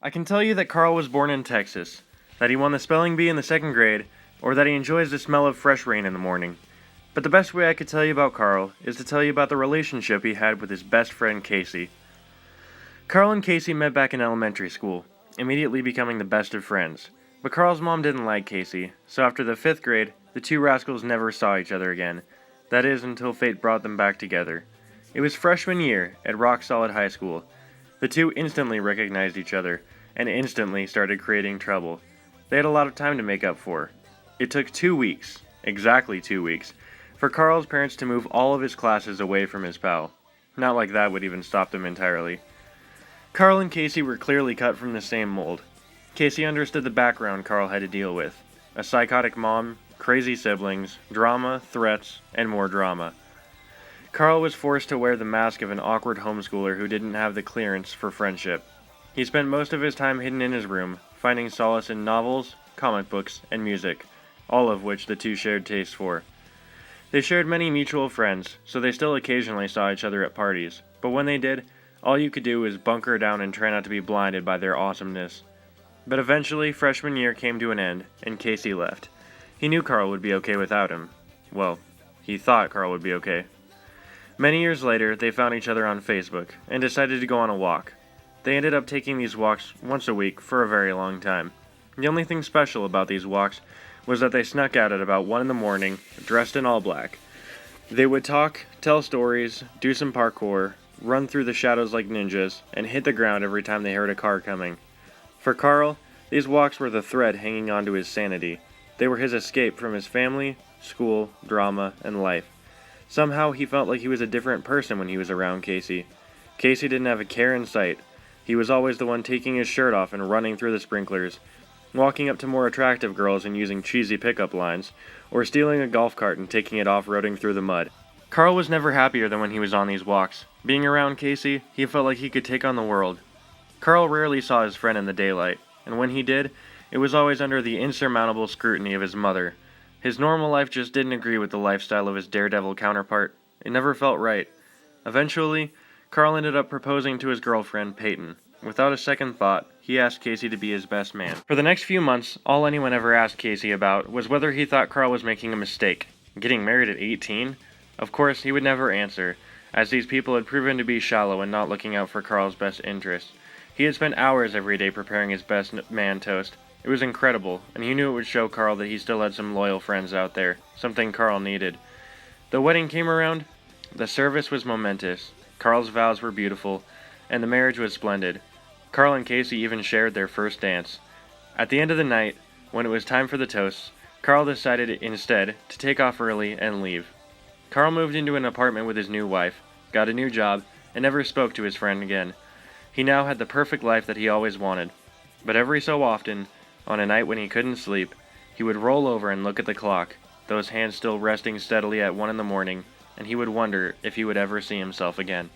I can tell you that Carl was born in Texas, that he won the spelling bee in the second grade, or that he enjoys the smell of fresh rain in the morning. But the best way I could tell you about Carl is to tell you about the relationship he had with his best friend Casey. Carl and Casey met back in elementary school, immediately becoming the best of friends. But Carl's mom didn't like Casey, so after the 5th grade, the two rascals never saw each other again. That is, until fate brought them back together. It was freshman year at Rock Solid High School. The two instantly recognized each other, and instantly started creating trouble. They had a lot of time to make up for. It took 2 weeks, exactly 2 weeks, for Carl's parents to move all of his classes away from his pal. Not like that would even stop them entirely. Carl and Casey were clearly cut from the same mold. Casey understood the background Carl had to deal with. A psychotic mom, crazy siblings, drama, threats, and more drama. Carl was forced to wear the mask of an awkward homeschooler who didn't have the clearance for friendship. He spent most of his time hidden in his room, finding solace in novels, comic books, and music, all of which the two shared tastes for. They shared many mutual friends, so they still occasionally saw each other at parties, but when they did, all you could do was bunker down and try not to be blinded by their awesomeness. But eventually, freshman year came to an end, and Casey left. He knew Carl would be okay without him. Well, he thought Carl would be okay. Many years later, they found each other on Facebook, and decided to go on a walk. They ended up taking these walks once a week for a very long time. The only thing special about these walks was that they snuck out at about 1 in the morning, dressed in all black. They would talk, tell stories, do some parkour, run through the shadows like ninjas, and hit the ground every time they heard a car coming. For Carl, these walks were the thread hanging onto his sanity. They were his escape from his family, school, drama, and life. Somehow he felt like he was a different person when he was around Casey. Casey didn't have a care in sight. He was always the one taking his shirt off and running through the sprinklers, walking up to more attractive girls and using cheesy pickup lines, or stealing a golf cart and taking it off-roading through the mud. Carl was never happier than when he was on these walks. Being around Casey, he felt like he could take on the world. Carl rarely saw his friend in the daylight, and when he did, it was always under the insurmountable scrutiny of his mother. His normal life just didn't agree with the lifestyle of his daredevil counterpart. It never felt right. Eventually, Carl ended up proposing to his girlfriend, Peyton. Without a second thought, he asked Casey to be his best man. For the next few months, all anyone ever asked Casey about was whether he thought Carl was making a mistake. Getting married at 18? Of course, he would never answer, as these people had proven to be shallow and not looking out for Carl's best interests. He had spent hours every day preparing his best man toast. It was incredible, and he knew it would show Carl that he still had some loyal friends out there, something Carl needed. The wedding came around. The service was momentous. Carl's vows were beautiful, and the marriage was splendid. Carl and Casey even shared their first dance. At the end of the night, when it was time for the toasts, Carl decided instead to take off early and leave. Carl moved into an apartment with his new wife, got a new job, and never spoke to his friend again. He now had the perfect life that he always wanted. But every so often, on a night when he couldn't sleep, he would roll over and look at the clock, those hands still resting steadily at 1 in the morning, and he would wonder if he would ever see himself again.